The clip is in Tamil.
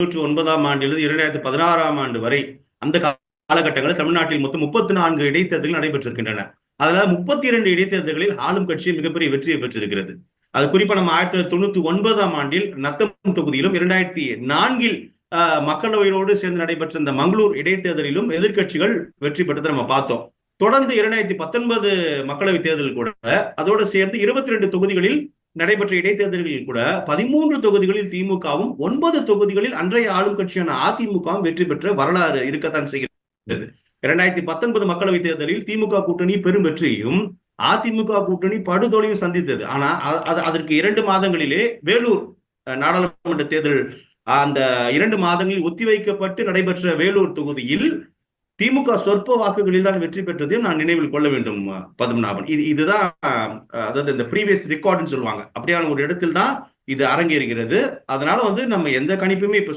1999ஆம் ஆண்டிலிருந்து 2016ஆம் ஆண்டு வரை அந்த காலகட்டங்களில் தமிழ்நாட்டில் மொத்தம் 34 இடைத்தேர்தல்கள் நடைபெற்றிருக்கின்றன. அதனால 32 இடைத்தேர்தல்களில் ஆளும் கட்சி மிகப்பெரிய வெற்றியை பெற்றிருக்கிறது. அது குறிப்பா நம்ம 1999ஆம் ஆண்டில் நத்தம் தொகுதியிலும் 2004இல் மக்களவையோடு சேர்ந்து நடைபெற்ற இந்த மங்களூர் இடைத்தேர்தலிலும் எதிர்கட்சிகள் வெற்றி பெற்றதை நம்ம பார்த்தோம். தொடர்ந்து 2019 மக்களவை தேர்தல் கூட அதோடு சேர்ந்து 22 தொகுதிகளில் நடைபெற்ற இடைத்தேர்தல்களில் கூட 13 தொகுதிகளில் திமுகவும் 9 தொகுதிகளில் அன்றைய ஆளும் கட்சியான அதிமுகவும் வெற்றி பெற்ற வரலாறு இருக்கத்தான் செய்கிறது. 2019 மக்களவை தேர்தலில் திமுக கூட்டணி பெரும் வெற்றியும் அதிமுக கூட்டணி படுதோல்வியும் சந்தித்தது. ஆனா அதற்கு 2 மாதங்களிலே வேலூர் நாடாளுமன்ற தேர்தல் அந்த 2 மாதங்களில் ஒத்திவைக்கப்பட்டு நடைபெற்ற வேலூர் தொகுதியில் திமுக சொற்ப வாக்குகளில் தான் வெற்றி பெற்றதையும் நான் நினைவில் கொள்ள வேண்டும் பத்மநாபன். இதுதான் அதாவது இந்த ப்ரீவியஸ் ரெக்கார்டுன்னு சொல்லுவாங்க. அப்படியான ஒரு இடத்தில் தான் இது அரங்கேறுகிறது. அதனால நம்ம எந்த கணிப்புமே இப்ப